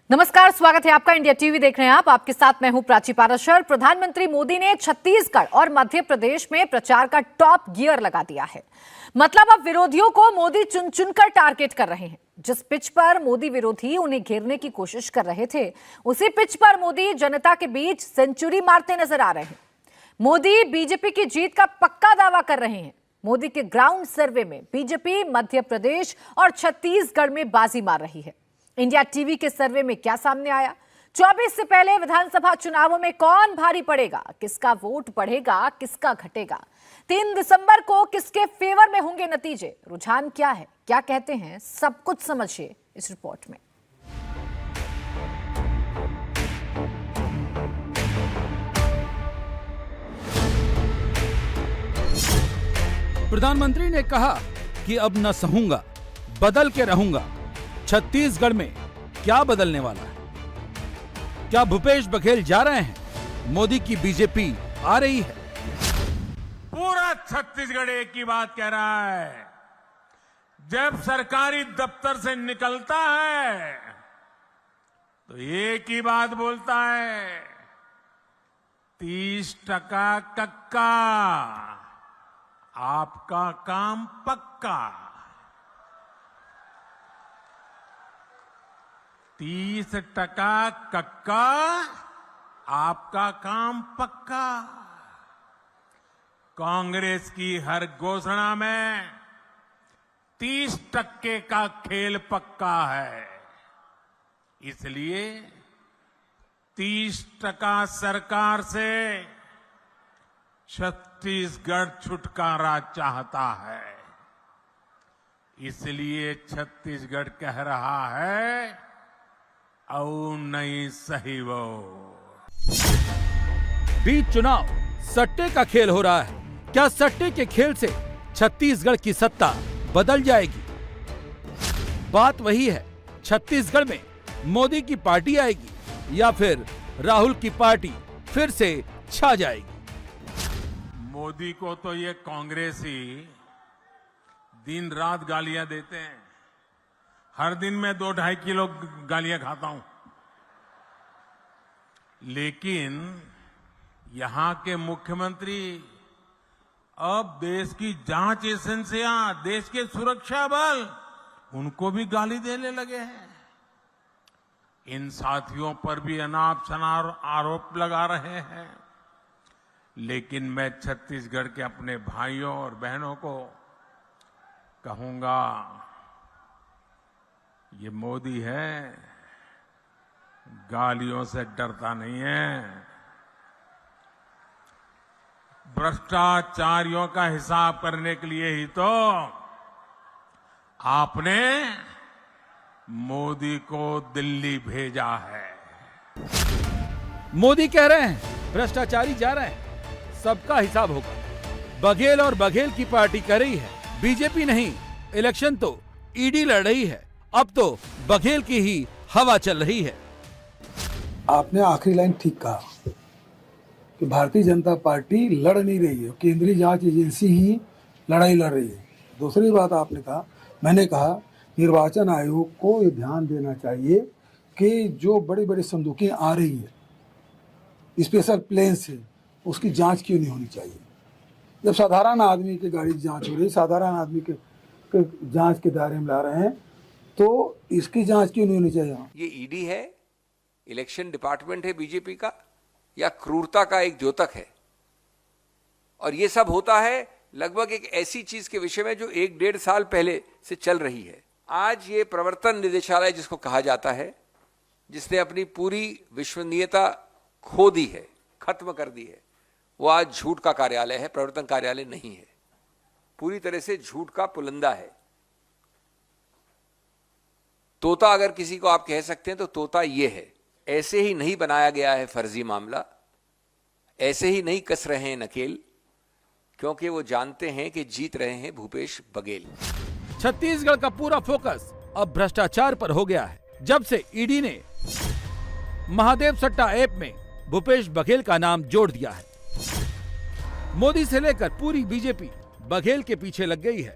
नमस्कार, स्वागत है आपका। इंडिया टीवी देख रहे हैं आप। आपके साथ मैं हूं प्राची पाराशर। प्रधानमंत्री मोदी ने छत्तीसगढ़ और मध्य प्रदेश में प्रचार का टॉप गियर लगा दिया है। मतलब अब विरोधियों को मोदी चुन चुनकर टारगेट कर रहे हैं। जिस पिच पर मोदी विरोधी उन्हें घेरने की कोशिश कर रहे थे, उसी पिच पर मोदी जनता के बीच सेंचुरी मारते नजर आ रहे हैं। मोदी बीजेपी की जीत का पक्का दावा कर रहे हैं। मोदी के ग्राउंड सर्वे में बीजेपी मध्य प्रदेश और छत्तीसगढ़ में बाजी मार रही है। इंडिया टीवी के सर्वे में क्या सामने आया? 24 से पहले विधानसभा चुनावों में कौन भारी पड़ेगा, किसका वोट बढ़ेगा, किसका घटेगा, 3 दिसंबर को किसके फेवर में होंगे नतीजे, रुझान क्या है, क्या कहते हैं, सब कुछ समझिए इस रिपोर्ट में। प्रधानमंत्री ने कहा कि अब न सहूंगा, बदल के रहूंगा। छत्तीसगढ़ में क्या बदलने वाला है? क्या भूपेश बघेल जा रहे हैं? मोदी की बीजेपी आ रही है। पूरा छत्तीसगढ़ एक ही बात कह रहा है। जब सरकारी दफ्तर से निकलता है तो एक ही बात बोलता है, 30% कक्का, आपका काम पक्का। 30% कक्का, आपका काम पक्का। कांग्रेस की हर घोषणा में 30% का खेल पक्का है। इसलिए 30% सरकार से छत्तीसगढ़ छुटकारा चाहता है। इसलिए छत्तीसगढ़ कह रहा है, औ नहीं सही वो। बीच चुनाव सट्टे का खेल हो रहा है। क्या सट्टे के खेल से छत्तीसगढ़ की सत्ता बदल जाएगी? बात वही है, छत्तीसगढ़ में मोदी की पार्टी आएगी या फिर राहुल की पार्टी फिर से छा जाएगी। मोदी को तो ये कांग्रेसी दिन रात गालियां देते हैं। हर दिन मैं 2-2.5 किलो गालियां खाता हूं। लेकिन यहां के मुख्यमंत्री अब देश की जांच एजेंसियां, देश के सुरक्षा बल, उनको भी गाली देने लगे हैं। इन साथियों पर भी अनाप शनाप आरोप लगा रहे हैं। लेकिन मैं छत्तीसगढ़ के अपने भाइयों और बहनों को कहूंगा, ये मोदी है, गालियों से डरता नहीं है। भ्रष्टाचारियों का हिसाब करने के लिए ही तो आपने मोदी को दिल्ली भेजा है। मोदी कह रहे हैं भ्रष्टाचारी जा रहे हैं, सबका हिसाब होगा। बघेल और बघेल की पार्टी कह रही है, बीजेपी नहीं, इलेक्शन तो ईडी लड़ रही है। अब तो बघेल की ही हवा चल रही है। आपने आखिरी लाइन ठीक कहा कि भारतीय जनता पार्टी लड़ नहीं रही है, केंद्रीय जांच एजेंसी ही लड़ाई लड़ रही है। दूसरी बात आपने कहा, मैंने कहा निर्वाचन आयोग को ये ध्यान देना चाहिए कि जो बड़ी बड़ी संदूकें आ रही है स्पेशल प्लेन से, उसकी जांच क्यों नहीं होनी चाहिए। जब साधारण आदमी की गाड़ी की जांच हो रही है, साधारण आदमी के जांच के दायरे में ला रहे हैं, तो इसकी जांच क्यों नहीं होनी चाहिए। ये ईडी है, इलेक्शन डिपार्टमेंट है बीजेपी का, या क्रूरता का एक द्योतक है? और ये सब होता है लगभग एक ऐसी चीज के विषय में जो 1-1.5 साल पहले से चल रही है। आज ये प्रवर्तन निदेशालय जिसको कहा जाता है, जिसने अपनी पूरी विश्वसनीयता खो दी है, खत्म कर दी है, वो आज झूठ का कार्यालय है, प्रवर्तन कार्यालय नहीं है। पूरी तरह से झूठ का पुलंदा है। तोता अगर किसी को आप कह सकते हैं तो तोता ये है। ऐसे ही नहीं बनाया गया है फर्जी मामला, ऐसे ही नहीं कस रहे हैं नकेल, क्योंकि वो जानते हैं कि जीत रहे हैं भूपेश बघेल। छत्तीसगढ़ का पूरा फोकस अब भ्रष्टाचार पर हो गया है। जब से ईडी ने महादेव सट्टा ऐप में भूपेश बघेल का नाम जोड़ दिया है, मोदी से लेकर पूरी बीजेपी बघेल के पीछे लग गई है।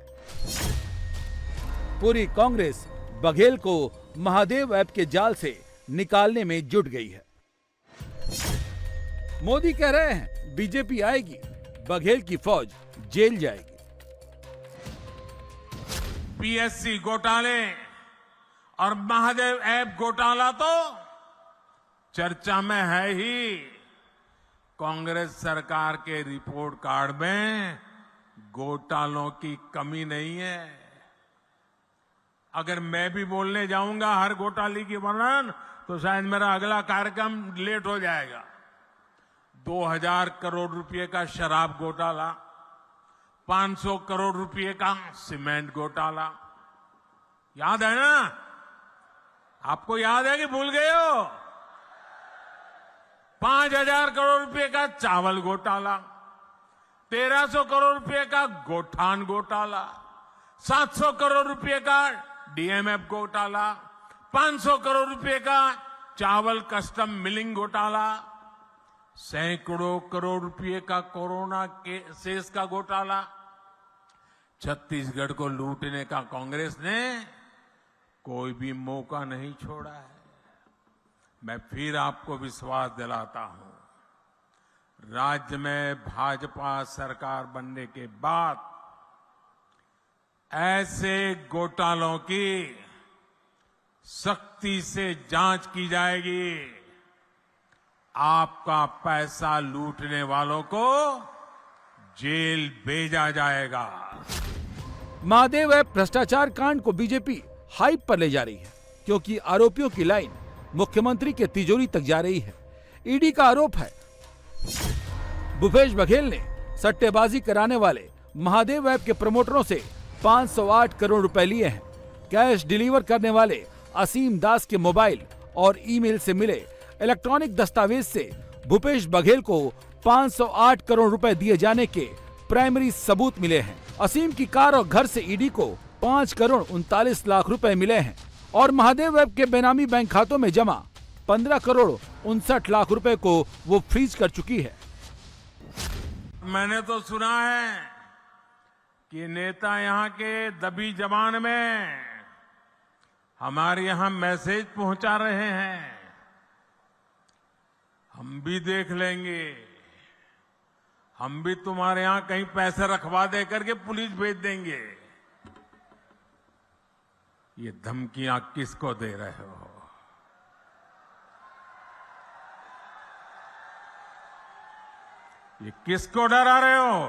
पूरी कांग्रेस बघेल को महादेव ऐप के जाल से निकालने में जुट गई है। मोदी कह रहे हैं बीजेपी आएगी, बघेल की फौज जेल जाएगी। पीएससी घोटाले और महादेव ऐप घोटाला तो चर्चा में है ही। कांग्रेस सरकार के रिपोर्ट कार्ड में घोटालों की कमी नहीं है। अगर मैं भी बोलने जाऊंगा हर घोटाले की वर्णन तो शायद मेरा अगला कार्यक्रम लेट हो जाएगा। 2000 करोड़ रुपए का शराब घोटाला, 500 करोड़ रुपए का सीमेंट घोटाला, याद है ना? आपको याद है कि भूल गए हो? 5000 करोड़ रुपए का चावल घोटाला, 1300 करोड़ रुपए का गोठान घोटाला, 700 करोड़ रुपए का डीएमएफ घोटाला, 500 करोड़ रुपए का चावल कस्टम मिलिंग घोटाला, सैकड़ों करोड़ रुपए का कोरोना के सेस का घोटाला। छत्तीसगढ़ को लूटने का कांग्रेस ने कोई भी मौका नहीं छोड़ा है। मैं फिर आपको विश्वास दिलाता हूं, राज्य में भाजपा सरकार बनने के बाद ऐसे घोटालों की सख्ती से जांच की जाएगी। आपका पैसा लूटने वालों को जेल भेजा जाएगा। महादेव ऐप भ्रष्टाचार कांड को बीजेपी हाइप पर ले जा रही है, क्योंकि आरोपियों की लाइन मुख्यमंत्री के तिजोरी तक जा रही है। ईडी का आरोप है भूपेश बघेल ने सट्टेबाजी कराने वाले महादेव ऐप के प्रमोटरों से 508 करोड़ रुपए लिए हैं। कैश डिलीवर करने वाले असीम दास के मोबाइल और ईमेल से मिले इलेक्ट्रॉनिक दस्तावेज से भूपेश बघेल को 508 करोड़ रुपए दिए जाने के प्राइमरी सबूत मिले हैं। असीम की कार और घर से ईडी को 5 करोड़ 39 लाख रुपए मिले हैं और महादेव ऐप के बेनामी बैंक खातों में जमा 15 करोड़ 59 लाख रुपए को वो फ्रीज कर चुकी है। मैंने तो सुना है कि नेता यहाँ के दबी जबान में हमारे यहाँ मैसेज पहुंचा रहे हैं। हम भी देख लेंगे, हम भी तुम्हारे यहाँ कहीं पैसे रखवा दे करके पुलिस भेज देंगे। ये धमकियां किसको दे रहे हो? ये किसको डरा रहे हो?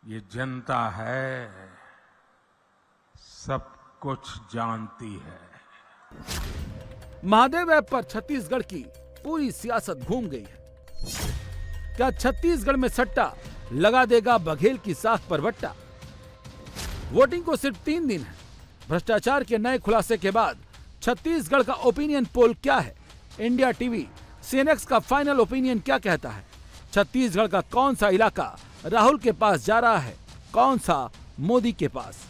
ये जनता है, सब कुछ जानती है। महादेव ऐप पर छत्तीसगढ़ की पूरी सियासत घूम गई है। क्या छत्तीसगढ़ में सट्टा लगा देगा बघेल की साख पर बट्टा? वोटिंग को सिर्फ 3 दिन है। भ्रष्टाचार के नए खुलासे के बाद छत्तीसगढ़ का ओपिनियन पोल क्या है? इंडिया टीवी सीएनएक्स का फाइनल ओपिनियन क्या कहता है? छत्तीसगढ़ का कौन सा इलाका राहुल के पास जा रहा है, कौन सा मोदी के पास?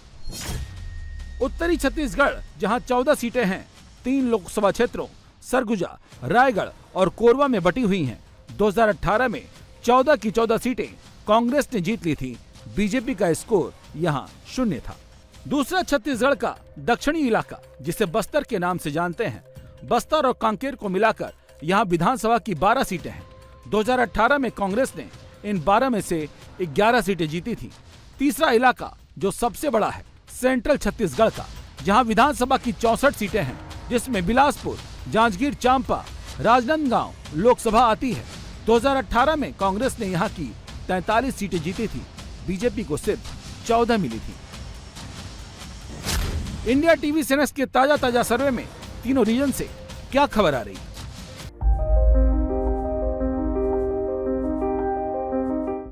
उत्तरी छत्तीसगढ़ जहां 14 सीटें हैं, 3 लोकसभा क्षेत्रों सरगुजा, रायगढ़ और कोरबा में बटी हुई हैं। 2018 में 14 की 14 सीटें कांग्रेस ने जीत ली थी। बीजेपी का स्कोर यहां 0 था। दूसरा छत्तीसगढ़ का दक्षिणी इलाका, जिसे बस्तर के नाम से जानते हैं। बस्तर और कांकेर को मिलाकर यहां विधानसभा की 12 सीटें हैं। 2018 में कांग्रेस ने इन 12 में से 11 सीटें जीती थी। तीसरा इलाका जो सबसे बड़ा है, सेंट्रल छत्तीसगढ़ का, जहां विधानसभा की 64 सीटें हैं, जिसमें बिलासपुर, जांजगीर चांपा, राजनांदगांव लोकसभा आती है। 2018 में कांग्रेस ने यहां की 43 सीटें जीती थी, बीजेपी को सिर्फ 14 मिली थी। इंडिया टीवी सीएनएक्स के ताजा सर्वे में तीनों रीजन से क्या खबर आ रही है?